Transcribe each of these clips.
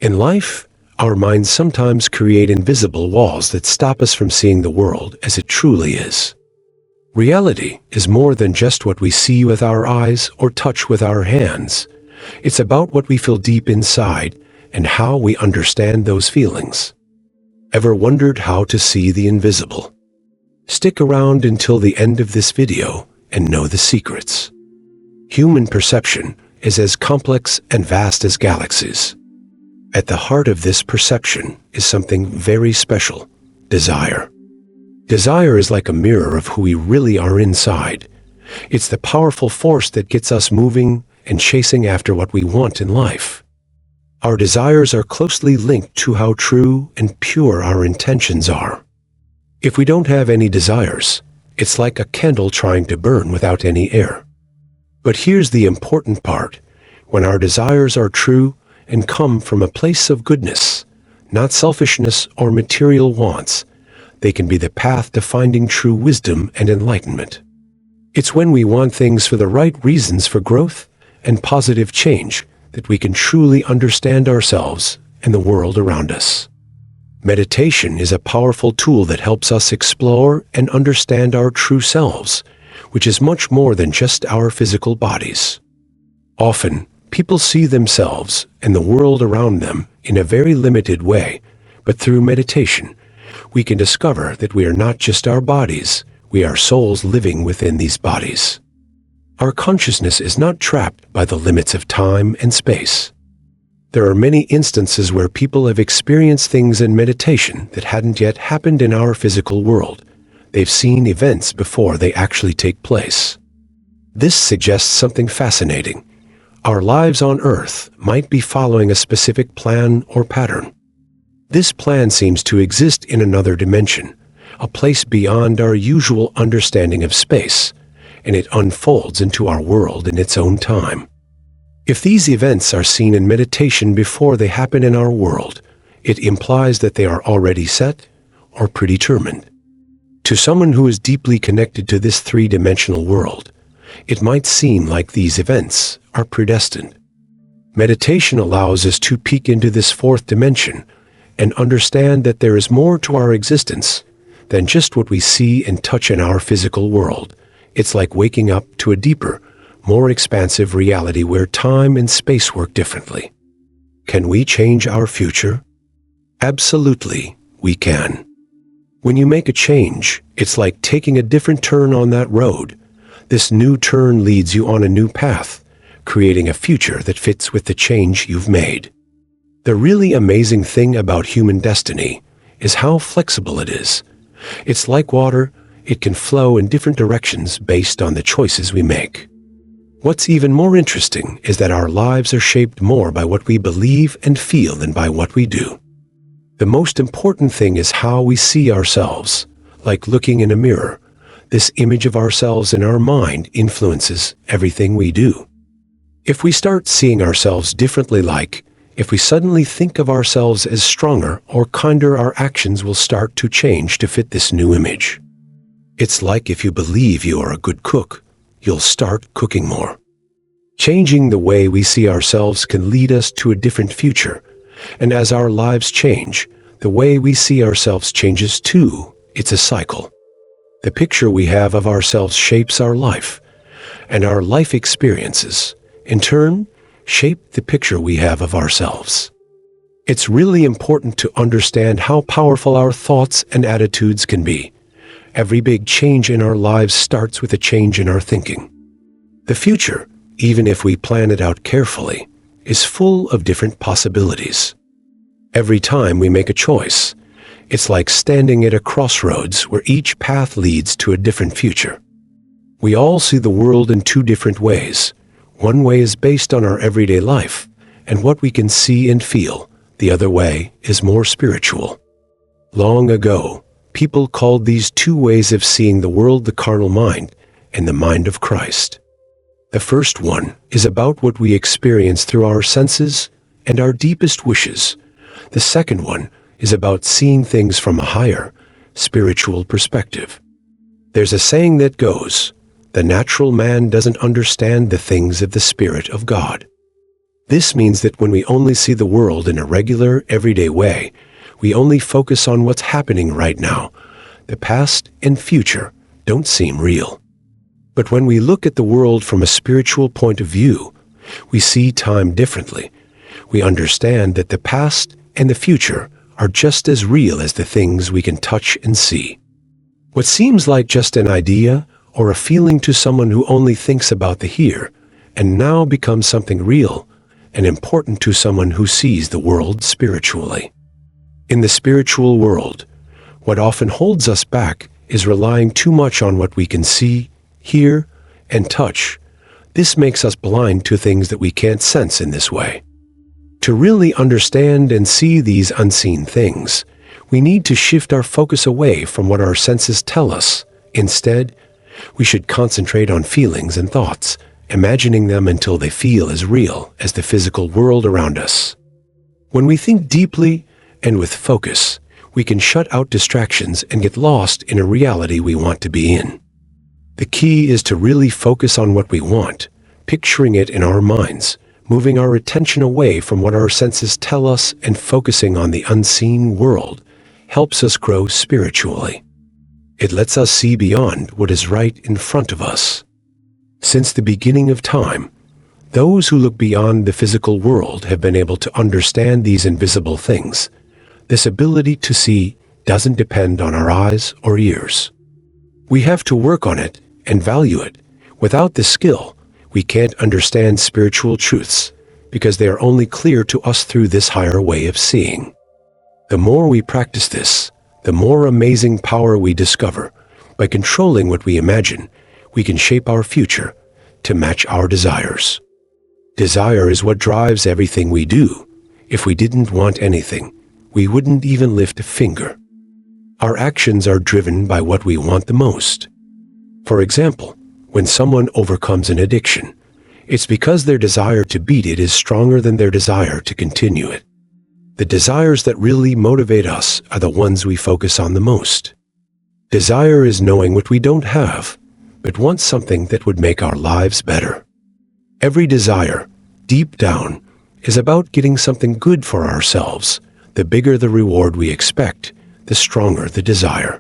In life, our minds sometimes create invisible walls that stop us from seeing the world as it truly is. Reality is more than just what we see with our eyes or touch with our hands. It's about what we feel deep inside and how we understand those feelings. Ever wondered how to see the invisible? Stick around until the end of this video and know the secrets. Human perception is as complex and vast as galaxies. At the heart of this perception is something very special: desire. Desire is like a mirror of who we really are inside. It's the powerful force that gets us moving and chasing after what we want in life. Our desires are closely linked to how true and pure our intentions are. If we don't have any desires, it's like a candle trying to burn without any air. But here's the important part: when our desires are true and come from a place of goodness, not selfishness or material wants, they can be the path to finding true wisdom and enlightenment. It's when we want things for the right reasons for growth and positive change that we can truly understand ourselves and the world around us. Meditation is a powerful tool that helps us explore and understand our true selves, which is much more than just our physical bodies. Often, people see themselves and the world around them in a very limited way, but through meditation, we can discover that we are not just our bodies, we are souls living within these bodies. Our consciousness is not trapped by the limits of time and space. There are many instances where people have experienced things in meditation that hadn't yet happened in our physical world. They've seen events before they actually take place. This suggests something fascinating. Our lives on Earth might be following a specific plan or pattern. This plan seems to exist in another dimension, a place beyond our usual understanding of space, and it unfolds into our world in its own time. If these events are seen in meditation before they happen in our world, it implies that they are already set or predetermined. To someone who is deeply connected to this three-dimensional world, it might seem like these events are predestined. Meditation allows us to peek into this fourth dimension and understand that there is more to our existence than just what we see and touch in our physical world. It's like waking up to a deeper, more expansive reality where time and space work differently. Can we change our future? Absolutely, we can. When you make a change, it's like taking a different turn on that road. This new turn leads you on a new path, creating a future that fits with the change you've made. The really amazing thing about human destiny is how flexible it is. It's like water, it can flow in different directions based on the choices we make. What's even more interesting is that our lives are shaped more by what we believe and feel than by what we do. The most important thing is how we see ourselves, like looking in a mirror. This image of ourselves in our mind influences everything we do. If we start seeing ourselves differently, like if we suddenly think of ourselves as stronger or kinder, our actions will start to change to fit this new image. It's like if you believe you are a good cook, you'll start cooking more. Changing the way we see ourselves can lead us to a different future, and as our lives change, the way we see ourselves changes too. It's a cycle. The picture we have of ourselves shapes our life, and our life experiences, in turn, shape the picture we have of ourselves. It's really important to understand how powerful our thoughts and attitudes can be. Every big change in our lives starts with a change in our thinking. The future, even if we plan it out carefully, is full of different possibilities. Every time we make a choice, it's like standing at a crossroads where each path leads to a different future. We all see the world in two different ways. One way is based on our everyday life and what we can see and feel. The other way is more spiritual. Long ago, people called these two ways of seeing the world the carnal mind and the mind of Christ. The first one is about what we experience through our senses and our deepest wishes. The second one is about seeing things from a higher, spiritual perspective. There's a saying that goes, "The natural man doesn't understand the things of the Spirit of God." This means that when we only see the world in a regular, everyday way, we only focus on what's happening right now. The past and future don't seem real. But when we look at the world from a spiritual point of view, we see time differently. We understand that the past and the future are just as real as the things we can touch and see. What seems like just an idea or a feeling to someone who only thinks about the here and now becomes something real and important to someone who sees the world spiritually. In the spiritual world, what often holds us back is relying too much on what we can see, hear, and touch. This makes us blind to things that we can't sense in this way. To really understand and see these unseen things, we need to shift our focus away from what our senses tell us. Instead, we should concentrate on feelings and thoughts, imagining them until they feel as real as the physical world around us. When we think deeply and with focus, we can shut out distractions and get lost in a reality we want to be in. The key is to really focus on what we want, picturing it in our minds, moving our attention away from what our senses tell us and focusing on the unseen world helps us grow spiritually. It lets us see beyond what is right in front of us. Since the beginning of time, those who look beyond the physical world have been able to understand these invisible things. This ability to see doesn't depend on our eyes or ears. We have to work on it and value it. Without this skill, we can't understand spiritual truths because they are only clear to us through this higher way of seeing. The more we practice this, the more amazing power we discover. By controlling what we imagine, we can shape our future to match our desires. Desire is what drives everything we do. If we didn't want anything, we wouldn't even lift a finger. Our actions are driven by what we want the most. For example, when someone overcomes an addiction, it's because their desire to beat it is stronger than their desire to continue it. The desires that really motivate us are the ones we focus on the most. Desire is knowing what we don't have, but want something that would make our lives better. Every desire, deep down, is about getting something good for ourselves. The bigger the reward we expect, the stronger the desire.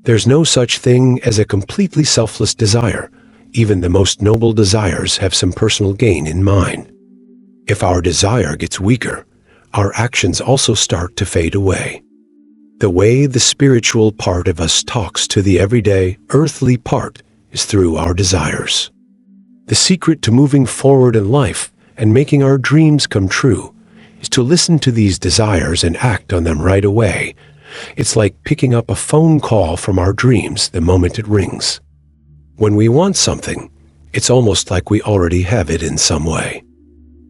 There's no such thing as a completely selfless desire. Even the most noble desires have some personal gain in mind. If our desire gets weaker, our actions also start to fade away. The way the spiritual part of us talks to the everyday, earthly part is through our desires. The secret to moving forward in life and making our dreams come true is to listen to these desires and act on them right away. It's like picking up a phone call from our dreams the moment it rings. When we want something, it's almost like we already have it in some way.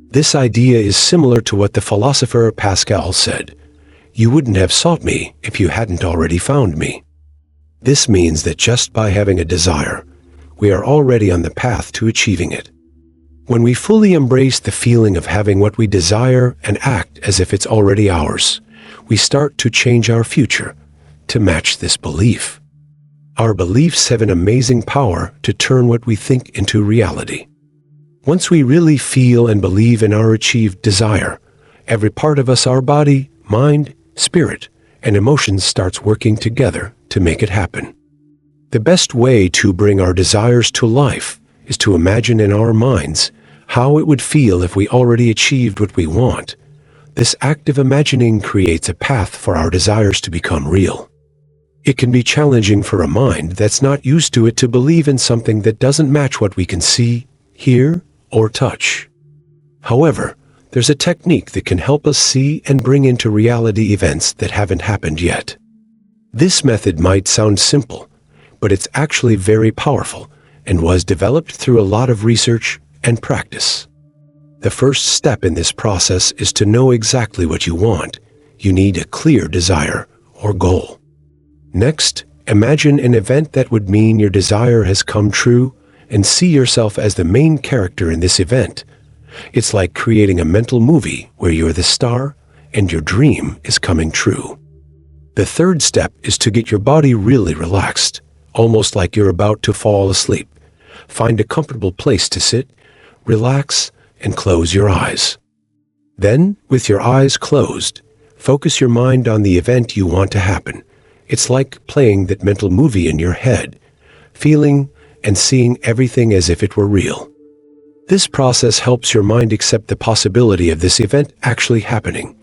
This idea is similar to what the philosopher Pascal said: "You wouldn't have sought me if you hadn't already found me." This means that just by having a desire, we are already on the path to achieving it. When we fully embrace the feeling of having what we desire and act as if it's already ours, we start to change our future to match this belief. Our beliefs have an amazing power to turn what we think into reality. Once we really feel and believe in our achieved desire, every part of us, our body, mind, spirit, and emotions starts working together to make it happen. The best way to bring our desires to life is to imagine in our minds how it would feel if we already achieved what we want. This act of imagining creates a path for our desires to become real. It can be challenging for a mind that's not used to it to believe in something that doesn't match what we can see, hear, or touch. However, there's a technique that can help us see and bring into reality events that haven't happened yet. This method might sound simple, but it's actually very powerful and was developed through a lot of research and practice. The first step in this process is to know exactly what you want. You need a clear desire or goal. Next, imagine an event that would mean your desire has come true and see yourself as the main character in this event. It's like creating a mental movie where you're the star and your dream is coming true. The third step is to get your body really relaxed, almost like you're about to fall asleep. Find a comfortable place to sit, relax, and close your eyes. Then, with your eyes closed, focus your mind on the event you want to happen. It's like playing that mental movie in your head, feeling and seeing everything as if it were real. This process helps your mind accept the possibility of this event actually happening,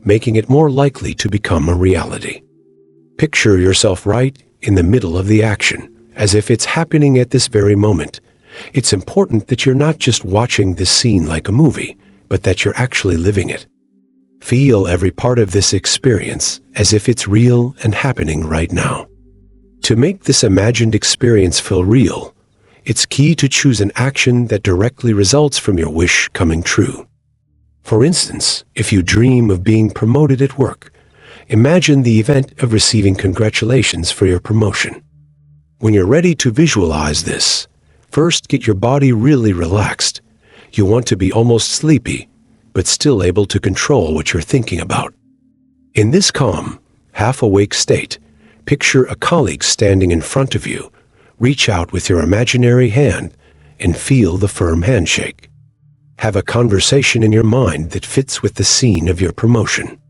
making it more likely to become a reality. Picture yourself right in the middle of the action, as if it's happening at this very moment. It's important that you're not just watching this scene like a movie, but that you're actually living it. Feel every part of this experience as if it's real and happening right now. To make this imagined experience feel real, it's key to choose an action that directly results from your wish coming true. For instance, if you dream of being promoted at work, imagine the event of receiving congratulations for your promotion. When you're ready to visualize this, first get your body really relaxed. You want to be almost sleepy, but still able to control what you're thinking about. In this calm, half-awake state, picture a colleague standing in front of you. Reach out with your imaginary hand and feel the firm handshake. Have a conversation in your mind that fits with the scene of your promotion.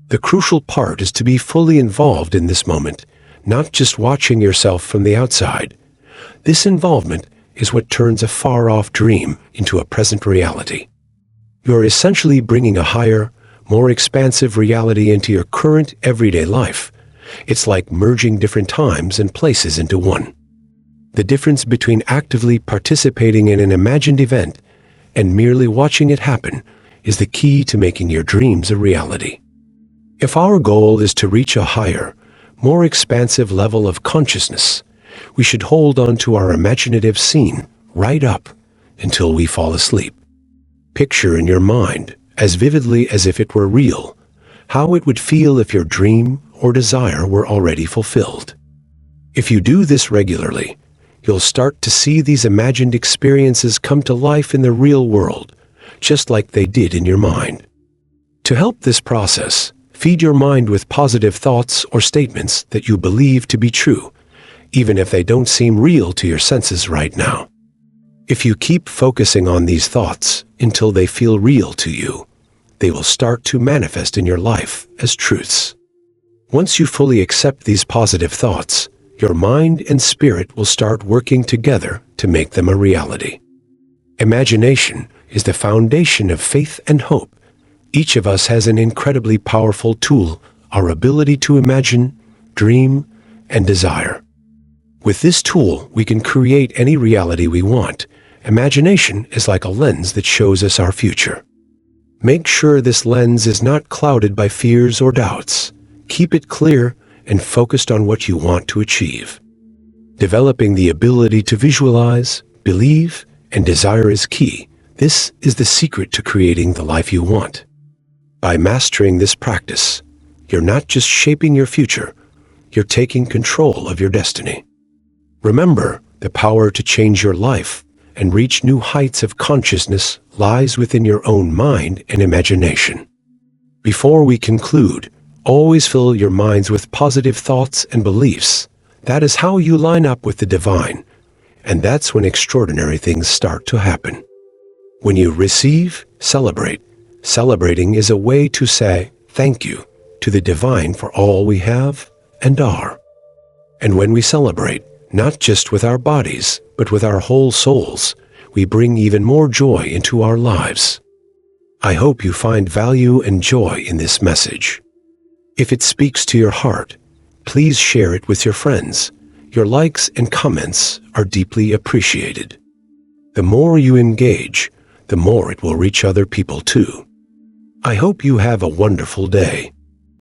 The crucial part is to be fully involved in this moment, not just watching yourself from the outside. This involvement is what turns a far-off dream into a present reality. You're essentially bringing a higher, more expansive reality into your current everyday life. It's like merging different times and places into one. The difference between actively participating in an imagined event and merely watching it happen is the key to making your dreams a reality. If our goal is to reach a higher, more expansive level of consciousness, we should hold on to our imaginative scene right up until we fall asleep. Picture in your mind, as vividly as if it were real, how it would feel if your dream or desire were already fulfilled. If you do this regularly, you'll start to see these imagined experiences come to life in the real world, just like they did in your mind. To help this process, feed your mind with positive thoughts or statements that you believe to be true, even if they don't seem real to your senses right now. If you keep focusing on these thoughts until they feel real to you, they will start to manifest in your life as truths. Once you fully accept these positive thoughts, your mind and spirit will start working together to make them a reality. Imagination is the foundation of faith and hope. Each of us has an incredibly powerful tool, our ability to imagine, dream, and desire. With this tool, we can create any reality we want. Imagination is like a lens that shows us our future. Make sure this lens is not clouded by fears or doubts. Keep it clear and focused on what you want to achieve. Developing the ability to visualize, believe, and desire is key. This is the secret to creating the life you want. By mastering this practice, you're not just shaping your future, you're taking control of your destiny. Remember, the power to change your life and reach new heights of consciousness lies within your own mind and imagination. Before we conclude, always fill your minds with positive thoughts and beliefs. That is how you line up with the divine, and that's when extraordinary things start to happen. When you receive, celebrate. Celebrating is a way to say thank you to the divine for all we have and are. And when we celebrate, not just with our bodies, but with our whole souls, we bring even more joy into our lives. I hope you find value and joy in this message. If it speaks to your heart, please share it with your friends. Your likes and comments are deeply appreciated. The more you engage, the more it will reach other people too. I hope you have a wonderful day.